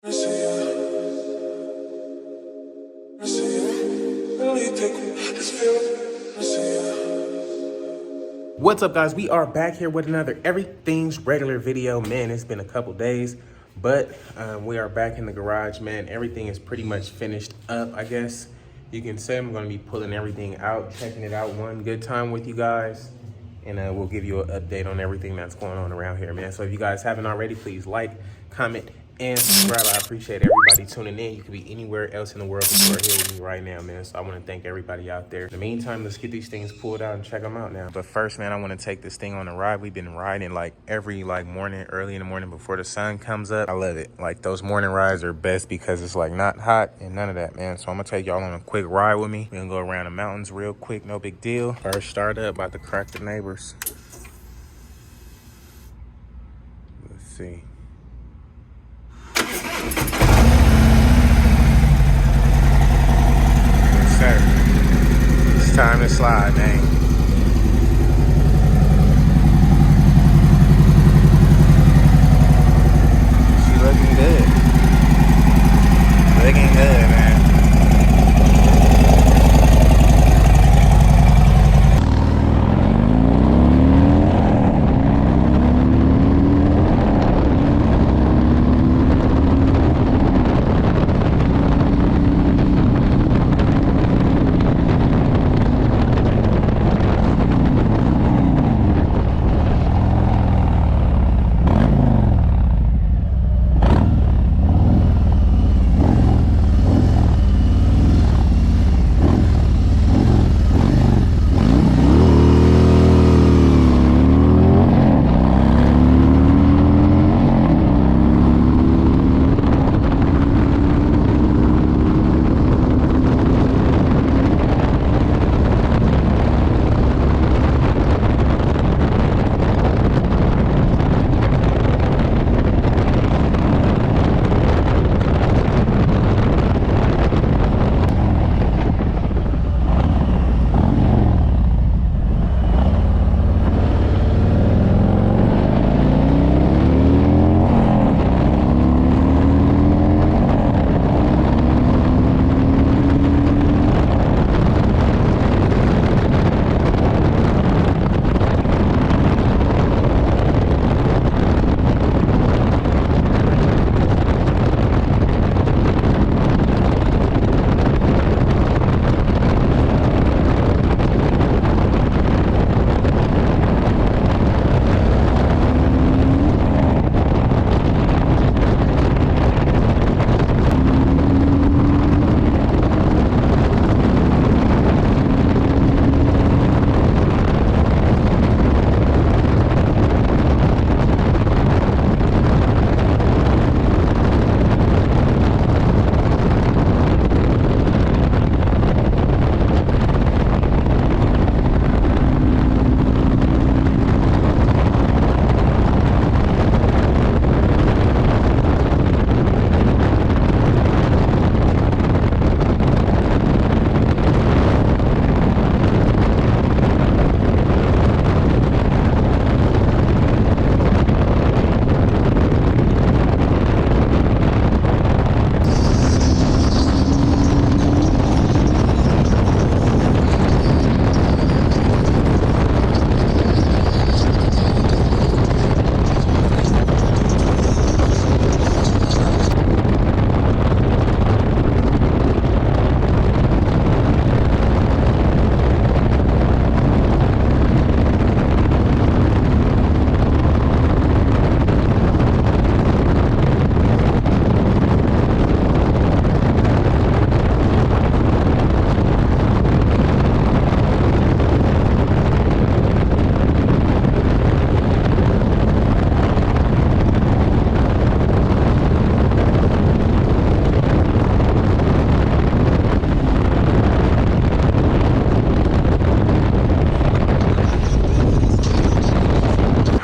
What's up, guys? We are back here with another Everything's Regular video. Man, it's been a couple days, but we are back in the garage, man. Everything is pretty much finished up, I guess you can say. I'm going to be pulling everything out, checking it out one good time with you guys, and we'll give you an update on everything that's going on around here, man. So if you guys haven't already, please like, comment, and subscribe. I appreciate everybody tuning in. You could be anywhere else in the world, but you are here with me right now, man. So I want to thank everybody out there. In the meantime, let's get these things pulled out and check them out now. But first, man, I want to take this thing on a ride. We've been riding like every morning, early in the morning before the sun comes up. I love it. Like, those morning rides are best because it's like not hot and none of that, man. So I'm gonna take y'all on a quick ride with me. We're gonna go around the mountains real quick, no big deal. First start up, about to crack the neighbors. Let's see. It's time to slide, man. She looking good. Looking good, man.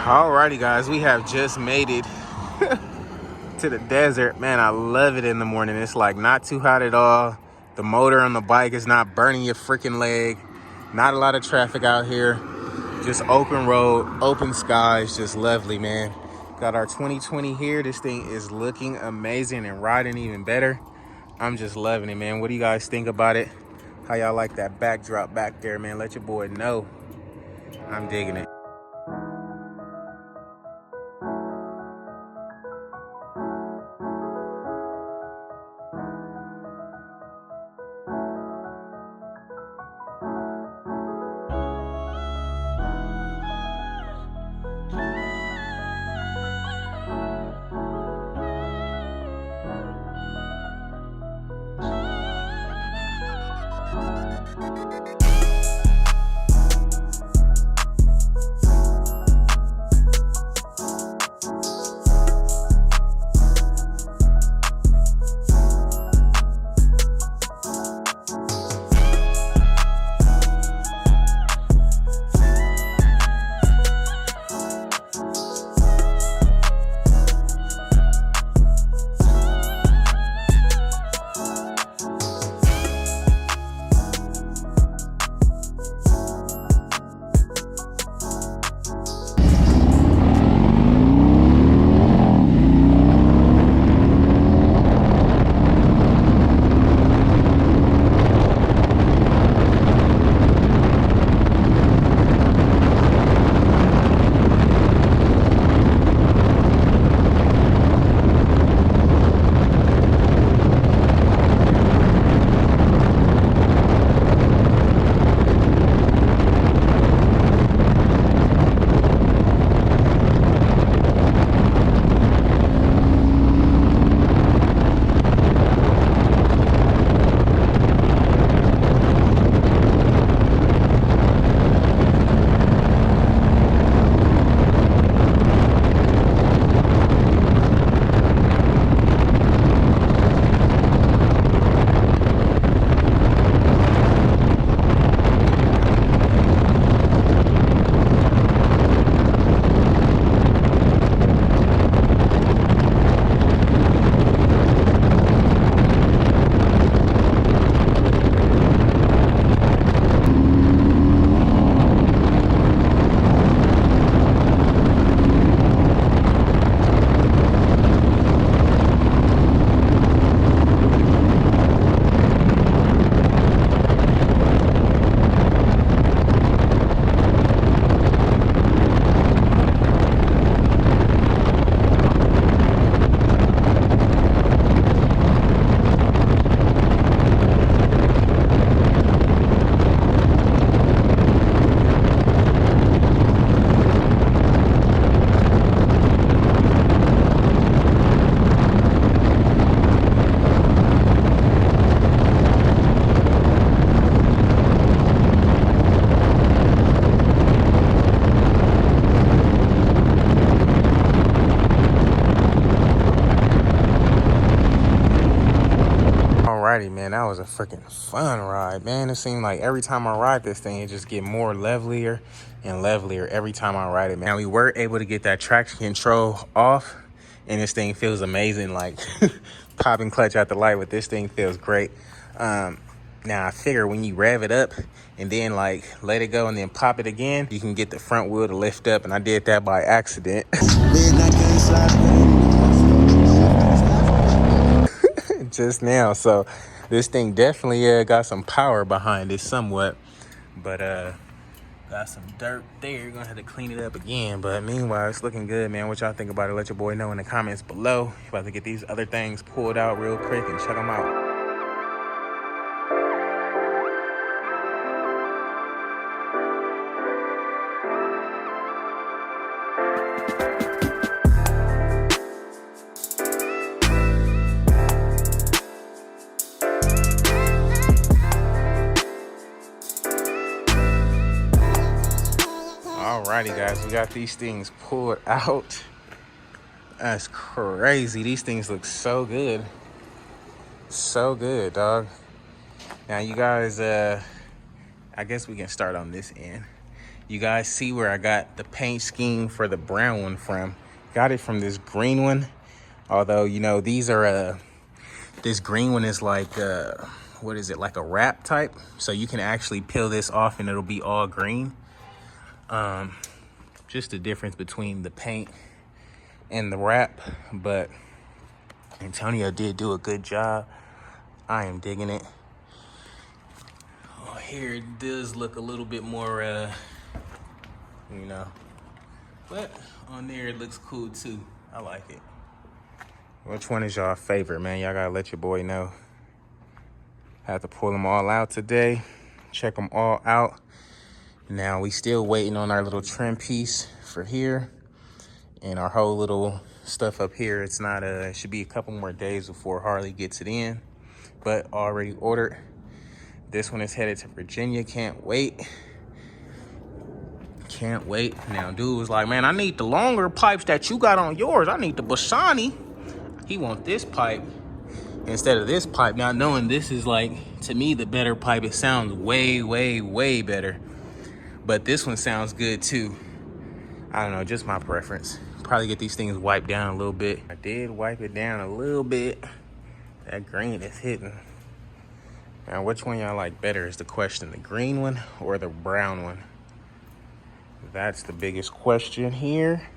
Alrighty, guys, we have just made it to the desert. Man, I love it in the morning. It's like not too hot at all. The motor on the bike is not burning your freaking leg. Not a lot of traffic out here. Just open road, open skies, just lovely, man. Got our 2020 here. This thing is looking amazing and riding even better. I'm just loving it, man. What do you guys think about it? How y'all like that backdrop back there, man? Let your boy know. I'm digging it. Alrighty, man, that was a freaking fun ride, man. It seemed like every time I ride this thing, it just get more lovelier and lovelier every time I ride it, man. Now, we were able to get that traction control off, and this thing feels amazing. Like popping clutch out the light with this thing feels great. Now, I figure when you rev it up and then like let it go and then pop it again, you can get the front wheel to lift up, and I did that by accident. Just now. So this thing definitely got some power behind it somewhat, but got some dirt there. You're gonna have to clean it up again, but meanwhile it's looking good, man. What y'all think about it? Let your boy know in the comments below. About to get these other things pulled out real quick and check them out. Alrighty, guys, we got these things pulled out. That's crazy. These things look so good. So good, dog. Now, you guys, I guess we can start on this end. You guys see where I got the paint scheme for the brown one from. Got it from this green one. Although, you know, these are, this green one is like, what is it, like a wrap type? So you can actually peel this off and it'll be all green. Just the difference between the paint in the wrap, but Antonio did do a good job. I am digging it. Oh, here it does look a little bit more, you know, but on there it looks cool too. I like it. Which one is y'all favorite, man? Y'all gotta let your boy know. Had to pull them all out today. Check them all out. Now we still waiting on our little trim piece for here. And our whole little stuff up here. It's not, it should be a couple more days before Harley gets it in. But already ordered. This one is headed to Virginia. Can't wait. Can't wait. Now dude was like, man, I need the longer pipes that you got on yours. I need the Bassani. He want this pipe instead of this pipe. Now knowing this is like, to me, the better pipe. It sounds way, way, way better. But this one sounds good too. I don't know, just my preference. Probably get these things wiped down a little bit. I did wipe it down a little bit. That green is hitting. Now, which one y'all like better is the question. The green one or the brown one? That's the biggest question here.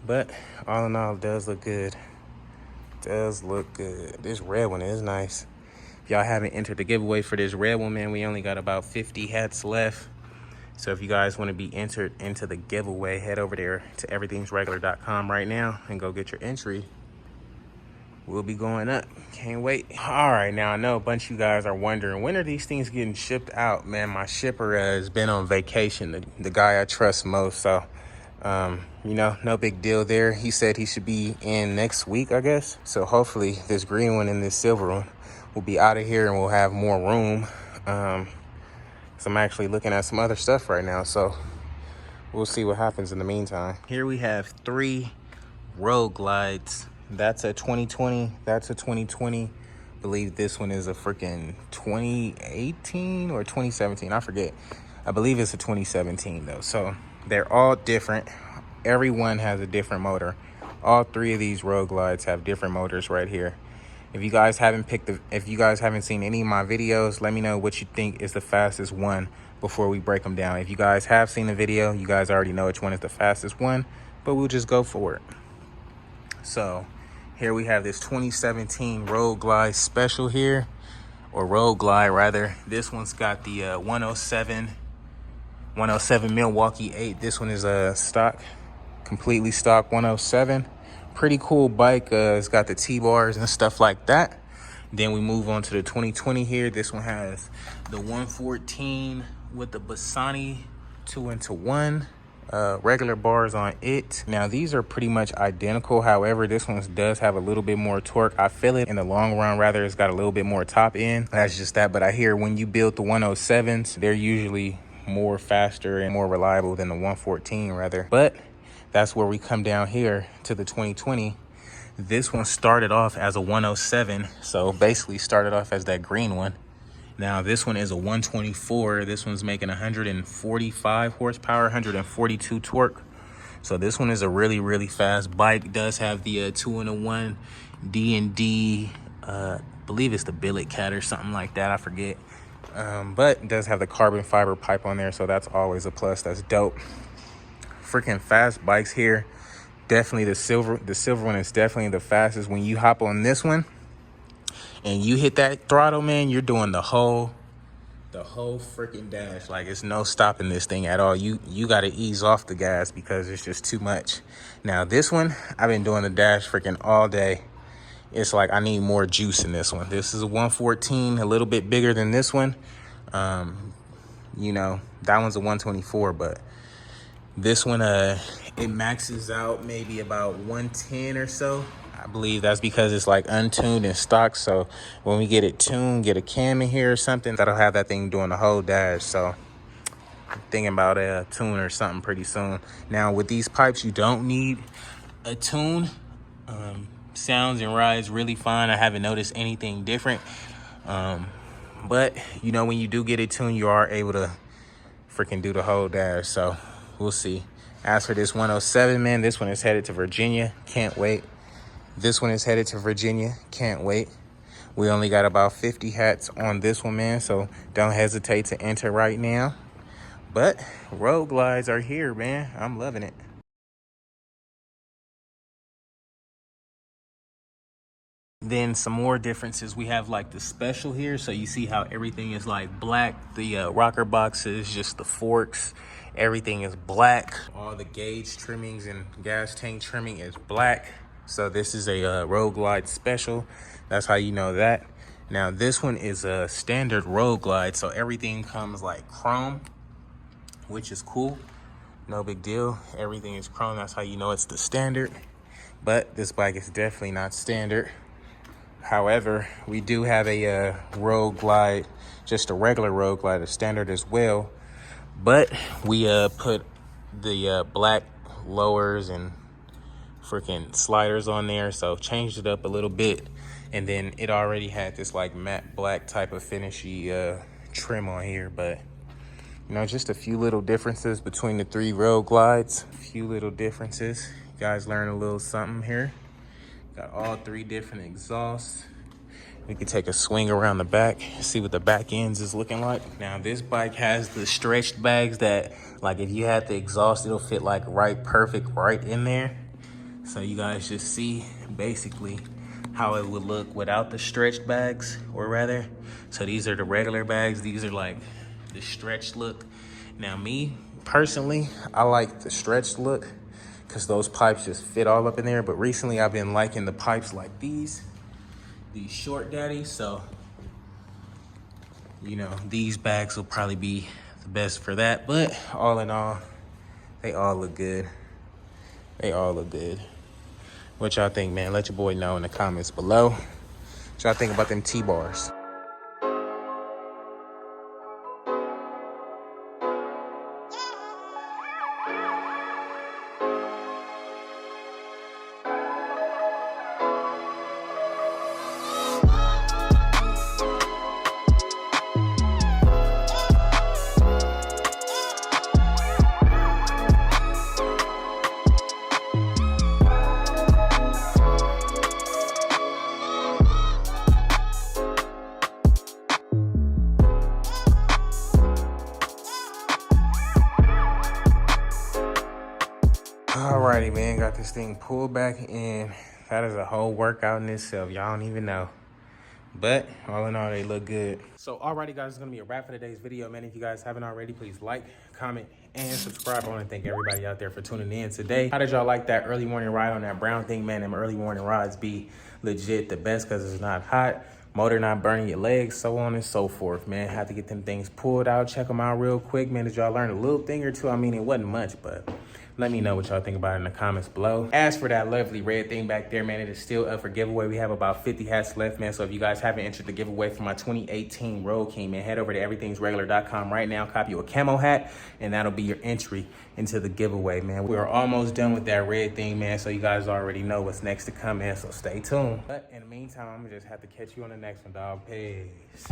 But all in all, it does look good. Does look good. This red one is nice. If y'all haven't entered the giveaway for this red one, man, we only got about 50 hats left. So if you guys want to be entered into the giveaway, head over there to everythingsregular.com right now and go get your entry. We'll be going up. Can't wait. All right, now I know a bunch of you guys are wondering, when are these things getting shipped out? Man, my shipper has been on vacation, the guy I trust most. So, you know, no big deal there. He said he should be in next week, I guess. So hopefully this green one and this silver one will be out of here and we'll have more room. So I'm actually looking at some other stuff right now. So we'll see what happens in the meantime. Here we have 3 Road Glides. That's a 2020. That's a 2020. I believe this one is a freaking 2018 or 2017. I forget. I believe it's a 2017 though. So they're all different. Everyone has a different motor. All 3 of these Road Glides have different motors right here. If you guys haven't seen any of my videos, let me know what you think is the fastest one before we break them down. If you guys have seen the video, you guys already know which one is the fastest one, but we'll just go for it. So here we have this 2017 Road Glide Special here, or Road Glide rather. This one's got the 107 Milwaukee 8. This one is a stock, completely stock 107. Pretty cool bike. It's got the T-bars and stuff like that. Then we move on to the 2020 here. This one has the 114 with the Bassani 2-into-1. Regular bars on it. Now these are pretty much identical. However, this one does have a little bit more torque. I feel it in the long run, rather it's got a little bit more top end. That's just that. But I hear when you build the 107s, they're usually more faster and more reliable than the 114 rather. But that's where we come down here to the 2020. This one started off as a 107. So basically started off as that green one. Now this one is a 124. This one's making 145 horsepower, 142 torque. So this one is a really, really fast bike. It does have the 2-in-1 D&D, believe it's the billet cat or something like that. I forget. But it does have the carbon fiber pipe on there. So that's always a plus. That's dope. Freaking fast bikes here. Definitely the silver one is definitely the fastest. When you hop on this one and you hit that throttle, man, you're doing the whole freaking dash. Like, it's no stopping this thing at all. You got to ease off the gas because it's just too much. Now this one, I've been doing the dash freaking all day. It's like I need more juice in this one. This is a 114, a little bit bigger than this one. You know, that one's a 124, but this one, it maxes out maybe about 110 or so. I believe that's because it's like untuned and stock. So when we get it tuned, get a cam in here or something, that'll have that thing doing the whole dash. So I'm thinking about a tune or something pretty soon. Now with these pipes, you don't need a tune. Sounds and rides really fine. I haven't noticed anything different. But you know, when you do get it tuned, you are able to freaking do the whole dash. So we'll see. As for this 107, man, this one is headed to Virginia. Can't wait. This one is headed to Virginia. Can't wait. We only got about 50 hats on this one, man. So don't hesitate to enter right now. But Road Glides are here, man. I'm loving it. Then some more differences. We have like the special here. So you see how everything is like black. The rocker boxes, just the forks, everything is black. All the gauge trimmings and gas tank trimming is black. So this is a Road Glide special. That's how you know that. Now this one is a standard Road Glide. So everything comes like chrome, which is cool. No big deal. Everything is chrome. That's how you know it's the standard. But this bike is definitely not standard. However, we do have a Road Glide, just a regular Road Glide, a standard as well. But we put the black lowers and freaking sliders on there, so changed it up a little bit. And then it already had this like matte black type of finishy trim on here. But you know, just a few little differences between the 3 Road Glides. A few little differences. You guys learn a little something here. Got all 3 different exhausts. We can take a swing around the back, see what the back ends is looking like. Now this bike has the stretched bags that, like, if you had the exhaust, it'll fit like perfect right in there. So you guys just see basically how it would look without the stretched bags, or rather. So these are the regular bags. These are like the stretched look. Now me personally, I like the stretched look because those pipes just fit all up in there. But recently I've been liking the pipes like these short daddies. So, you know, these bags will probably be the best for that. But all in all, they all look good. They all look good. What y'all think, man? Let your boy know in the comments below. What y'all think about them T-bars? Alrighty, man, got this thing pulled back in. That is a whole workout in itself. Y'all don't even know. But all in all, they look good. So alrighty, guys, it's gonna be a wrap for today's video, man. If you guys haven't already, please like, comment, and subscribe. I want to thank everybody out there for tuning in today. How did y'all like that early morning ride on that brown thing, man? Them early morning rides be legit the best because it's not hot, motor not burning your legs, so on and so forth, man. Had to get them things pulled out, check them out real quick, man. Did y'all learn a little thing or two? I mean, it wasn't much, but let me know what y'all think about it in the comments below. As for that lovely red thing back there, man, it is still up for giveaway. We have about 50 hats left, man. So if you guys haven't entered the giveaway for my 2018 Road King, man, head over to everythingsregular.com right now, copy a camo hat, and that'll be your entry into the giveaway, man. We're almost done with that red thing, man. So you guys already know what's next to come, man. So stay tuned. But in the meantime, I'm gonna just have to catch you on the next one, dog. Peace.